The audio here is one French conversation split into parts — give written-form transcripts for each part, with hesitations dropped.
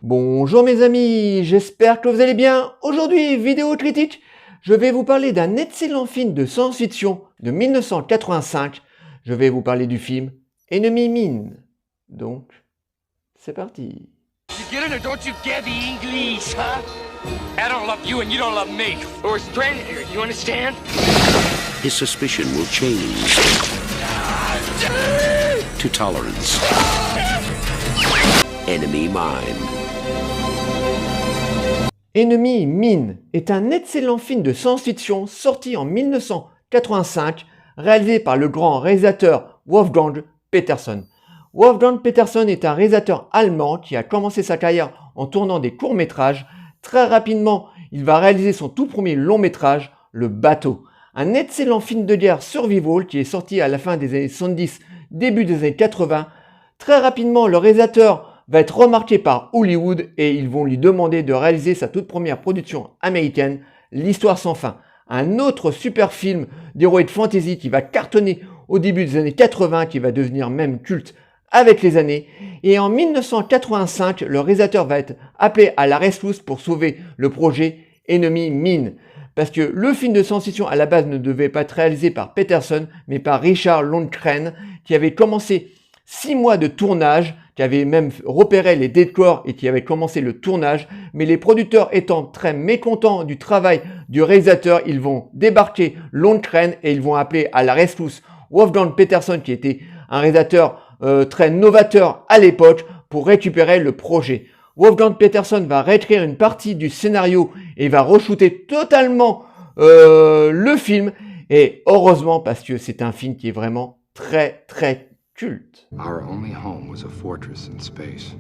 Bonjour mes amis, j'espère que vous allez bien. Aujourd'hui, vidéo critique, je vais vous parler d'un excellent film de science-fiction de 1985. Je vais vous parler du film Enemy Mine. Donc, c'est parti. You get it or don't you get the English, huh? I don't love you and you don't love me. We're stranded here, you understand? His suspicion will change to tolerance. Enemy Mine. Enemy Mine est un excellent film de science-fiction sorti en 1985, réalisé par le grand réalisateur Wolfgang Petersen. Wolfgang Petersen est un réalisateur allemand qui a commencé sa carrière en tournant des courts-métrages. Très rapidement, il va réaliser son tout premier long-métrage, Le Bateau. Un excellent film de guerre survival qui est sorti à la fin des années 70, début des années 80. Très rapidement, le réalisateur va être remarqué par Hollywood et ils vont lui demander de réaliser sa toute première production américaine, L'Histoire sans fin. Un autre super film d'heroic fantasy qui va cartonner au début des années 80, qui va devenir même culte avec les années. Et en 1985, le réalisateur va être appelé à la rescousse pour sauver le projet Enemy Mine. Parce que le film de science-fiction à la base ne devait pas être réalisé par Petersen, mais par Richard Lundgren, qui avait commencé 6 mois de tournage, qui avait même repéré les décors et qui avait commencé le tournage. Mais les producteurs étant très mécontents du travail du réalisateur, ils vont débarquer Lundgren et ils vont appeler à la rescousse Wolfgang Petersen, qui était un réalisateur très novateur à l'époque, pour récupérer le projet. Wolfgang Petersen va réécrire une partie du scénario et va re-shooter totalement le film. Et heureusement, parce que c'est un film qui est vraiment très culte. Our only home was a fortress in space.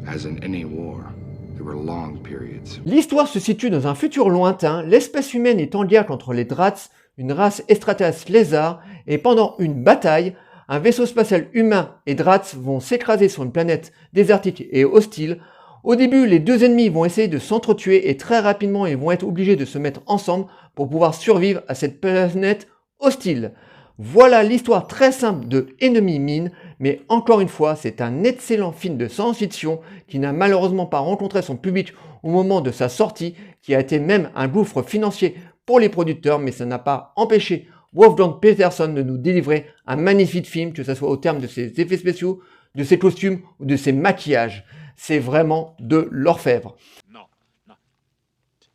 As in any war, there were long periods. L'histoire se situe dans un futur lointain. L'espèce humaine est en guerre contre les Drats, une race extraterrestre lézard, et pendant une bataille, un vaisseau spatial humain et Drats vont s'écraser sur une planète désertique et hostile. Au début, les deux ennemis vont essayer de s'entretuer et très rapidement, ils vont être obligés de se mettre ensemble pour pouvoir survivre à cette planète hostile. Voilà l'histoire très simple de Enemy Mine, mais encore une fois, c'est un excellent film de science-fiction qui n'a malheureusement pas rencontré son public au moment de sa sortie, qui a été même un gouffre financier pour les producteurs, mais ça n'a pas empêché Wolfgang Petersen de nous délivrer un magnifique film, que ce soit au terme de ses effets spéciaux, de ses costumes ou de ses maquillages. C'est vraiment de l'orfèvre. No.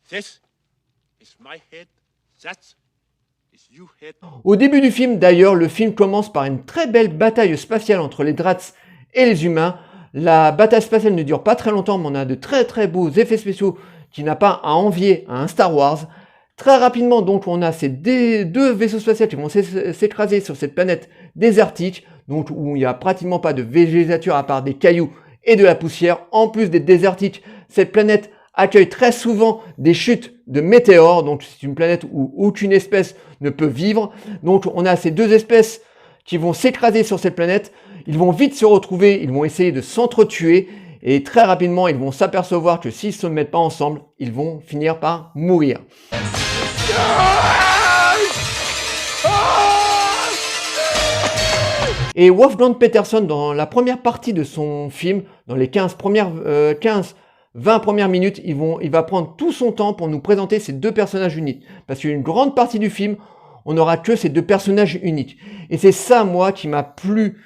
This is my head. That's your head. Au début du film, d'ailleurs, le film commence par une très belle bataille spatiale entre les Drats et les humains. La bataille spatiale ne dure pas très longtemps, mais on a de très beaux effets spéciaux qui n'a pas à envier à un Star Wars. Très rapidement, donc, on a ces deux vaisseaux spatiaux qui vont s'écraser sur cette planète désertique, donc où il n'y a pratiquement pas de végétation à part des cailloux et de la poussière. En plus des désertiques, cette planète accueille très souvent des chutes de météores, donc c'est une planète où aucune espèce ne peut vivre. Donc on a ces deux espèces qui vont s'écraser sur cette planète, ils vont vite se retrouver, ils vont essayer de s'entretuer, et très rapidement ils vont s'apercevoir que s'ils ne se mettent pas ensemble, ils vont finir par mourir. Et Wolfgang Petersen, dans la première partie de son film, dans les 20 premières minutes, il va prendre tout son temps pour nous présenter ces deux personnages uniques. Parce qu'une grande partie du film, on n'aura que ces deux personnages uniques. Et c'est ça, moi, qui m'a plu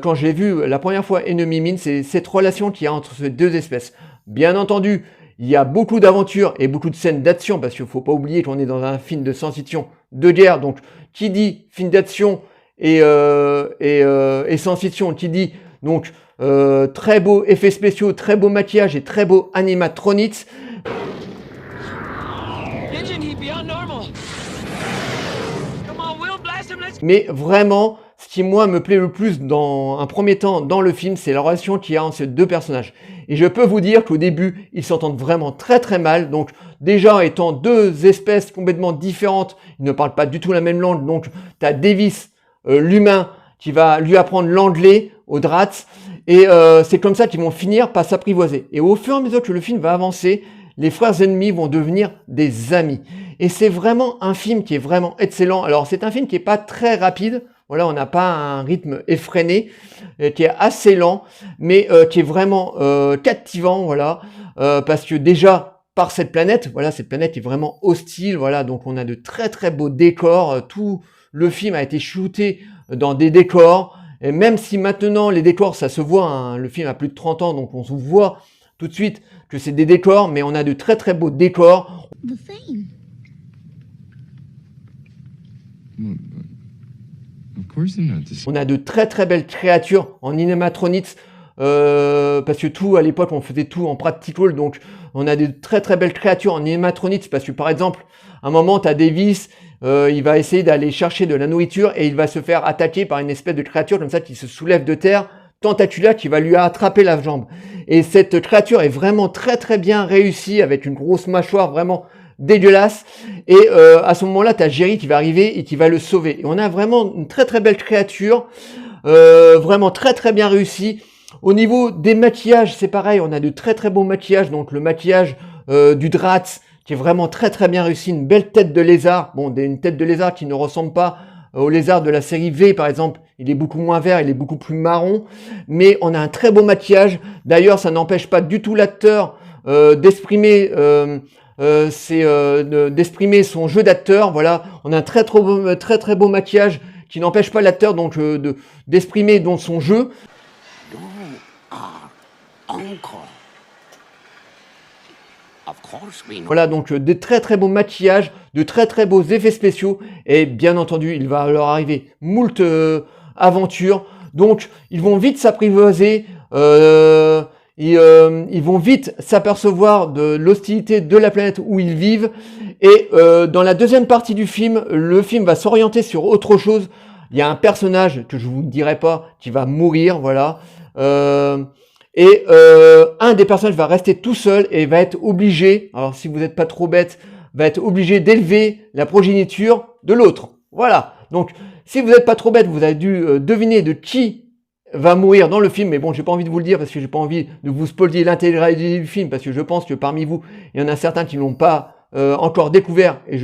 quand j'ai vu la première fois Enemy Mine, c'est cette relation qu'il y a entre ces deux espèces. Bien entendu, il y a beaucoup d'aventures et beaucoup de scènes d'action, parce qu'il ne faut pas oublier qu'on est dans un film de science-fiction de guerre. Donc, qui dit film d'action et science-fiction, qui dit donc très beaux effets spéciaux, très beau maquillage et très beau animatronics. Mais vraiment, ce qui moi me plaît le plus dans un premier temps dans le film, c'est la relation qu'il y a entre ces deux personnages. Et je peux vous dire qu'au début, ils s'entendent vraiment très mal. Donc déjà, étant deux espèces complètement différentes, ils ne parlent pas du tout la même langue. Donc tu as Davis, l'humain, qui va lui apprendre l'anglais aux Drats. Et c'est comme ça qu'ils vont finir par s'apprivoiser. Et au fur et à mesure que le film va avancer, les frères ennemis vont devenir des amis. Et c'est vraiment un film qui est vraiment excellent. Alors c'est un film qui n'est pas très rapide. Voilà, on n'a pas un rythme effréné, qui est assez lent, mais qui est vraiment captivant, voilà, parce que déjà, par cette planète, voilà, cette planète est vraiment hostile, voilà, donc on a de très très beaux décors, tout le film a été shooté dans des décors, et même si maintenant les décors, ça se voit, hein, le film a plus de 30 ans, donc on se voit tout de suite que c'est des décors, mais on a de très très beaux décors. The thing. Of course they're not the same. On a de très très belles créatures en animatronics, parce que tout, à l'époque, on faisait tout en practical, donc on a de très très belles créatures en animatronics, parce que par exemple, à un moment, tu as Davis, il va essayer d'aller chercher de la nourriture, et il va se faire attaquer par une espèce de créature comme ça qui se soulève de terre, tentaculaire, qui va lui attraper la jambe. Et cette créature est vraiment très très bien réussie, avec une grosse mâchoire vraiment dégueulasse, et à ce moment-là, tu as Jerry qui va arriver et qui va le sauver. Et on a vraiment une très très belle créature, vraiment très très bien réussie. Au niveau des maquillages, c'est pareil, on a de très très beaux maquillages, donc le maquillage du Drax, qui est vraiment très très bien réussi, une belle tête de lézard, bon, une tête de lézard qui ne ressemble pas au lézard de la série V par exemple, il est beaucoup moins vert, il est beaucoup plus marron, mais on a un très beau maquillage. D'ailleurs, ça n'empêche pas du tout l'acteur d'exprimer d'exprimer son jeu d'acteur. Voilà, on a un très très beau maquillage qui n'empêche pas l'acteur donc d'exprimer donc son jeu. You are uncle. Of course we know. Voilà, donc des très très beaux maquillages, de très très beaux effets spéciaux, et bien entendu, il va leur arriver moult aventures. Donc, ils vont vite s'apprivoiser, ils vont vite s'apercevoir de l'hostilité de la planète où ils vivent. Et dans la deuxième partie du film, le film va s'orienter sur autre chose. Il y a un personnage que je vous dirai pas qui va mourir, voilà. Et un des personnages va rester tout seul et va être obligé, alors si vous n'êtes pas trop bête, va être obligé d'élever la progéniture de l'autre. Voilà. Donc, si vous n'êtes pas trop bête, vous avez dû deviner de qui va mourir dans le film. Mais bon, j'ai pas envie de vous le dire parce que j'ai pas envie de vous spoiler l'intégralité du film, parce que je pense que parmi vous, il y en a certains qui l'ont pas encore découvert, et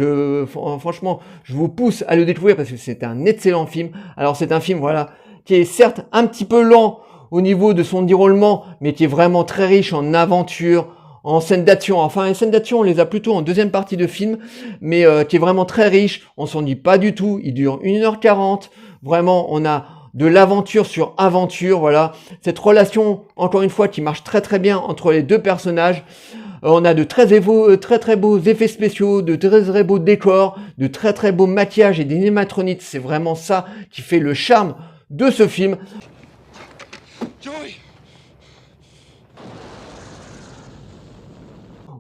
franchement, je vous pousse à le découvrir parce que c'est un excellent film. Alors, c'est un film, voilà, qui est certes un petit peu lent au niveau de son déroulement, mais qui est vraiment très riche en aventures, en scènes d'action. Enfin, les scènes d'action, on les a plutôt en deuxième partie de film, mais qui est vraiment très riche. On s'ennuie pas du tout. Il dure 1h40. Vraiment, on a de l'aventure sur aventure, voilà. Cette relation, encore une fois, qui marche très très bien entre les deux personnages. On a de très très beaux effets spéciaux, de très beaux décors, de très très beaux maquillages et des animatroniques. C'est vraiment ça qui fait le charme de ce film. Joey!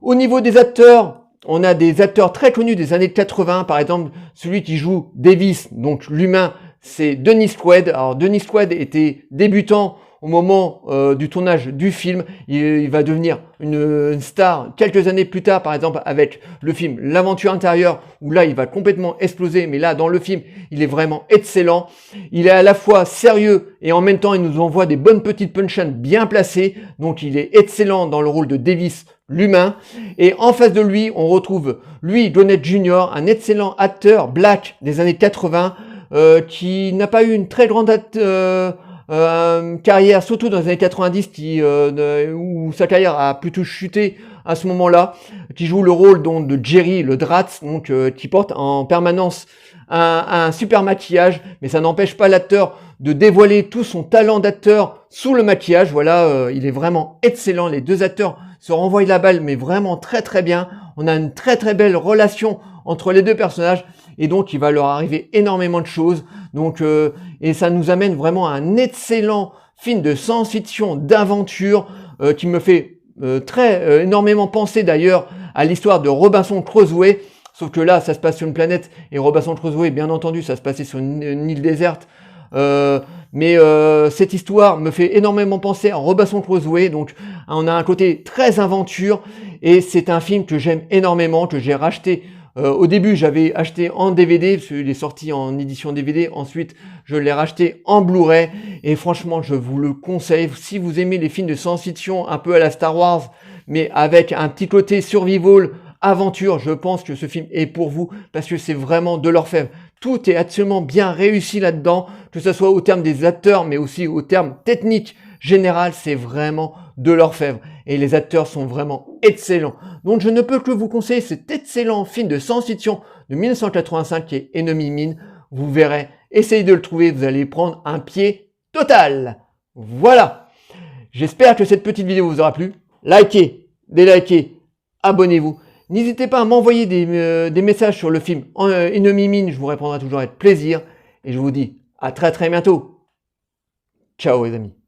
Au niveau des acteurs, on a des acteurs très connus des années 80, par exemple celui qui joue Davis, donc l'humain, c'est Dennis Quaid. Alors Dennis Quaid était débutant au moment du tournage du film, il va devenir une star quelques années plus tard, par exemple avec le film L'Aventure intérieure, où là il va complètement exploser, mais là dans le film il est vraiment excellent. Il est à la fois sérieux et en même temps il nous envoie des bonnes petites punchlines bien placées, donc il est excellent dans le rôle de Davis, l'humain. Et en face de lui, on retrouve Louis Gossett Jr., un excellent acteur black des années 80, qui n'a pas eu une très grande carrière, surtout dans les années 90, où sa carrière a plutôt chuté à ce moment-là, qui joue le rôle donc de Jerry, le Drax, donc qui porte en permanence un super maquillage, mais ça n'empêche pas l'acteur de dévoiler tout son talent d'acteur sous le maquillage. Voilà, il est vraiment excellent. Les deux acteurs se renvoient la balle, mais vraiment très très bien. On a une très très belle relation entre les deux personnages, et donc il va leur arriver énormément de choses. Donc et ça nous amène vraiment à un excellent film de science-fiction, d'aventure, qui me fait énormément penser d'ailleurs à l'histoire de Robinson Crusoe. Sauf que là, ça se passe sur une planète, et Robinson Crusoe, bien entendu, ça se passait sur une île déserte. Mais cette histoire me fait énormément penser à Robinson Crusoe. Donc, on a un côté très aventure, et c'est un film que j'aime énormément, que j'ai racheté. Au début, j'avais acheté en DVD, parce qu'il est sorti en édition DVD. Ensuite, je l'ai racheté en Blu-ray. Et franchement, je vous le conseille. Si vous aimez les films de science-fiction, un peu à la Star Wars, mais avec un petit côté survival, aventure, je pense que ce film est pour vous, parce que c'est vraiment de l'orfèvre. Tout est absolument bien réussi là-dedans, que ce soit au terme des acteurs, mais aussi au terme technique général, c'est vraiment de l'orfèvre. Et les acteurs sont vraiment excellents. Donc je ne peux que vous conseiller cet excellent film de science-fiction de 1985 qui est Enemy Mine. Vous verrez, essayez de le trouver, vous allez prendre un pied total. Voilà. J'espère que cette petite vidéo vous aura plu. Likez, délikez, abonnez-vous. N'hésitez pas à m'envoyer des messages sur le film Enemy Mine, je vous répondrai toujours avec plaisir. Et je vous dis à très bientôt. Ciao les amis.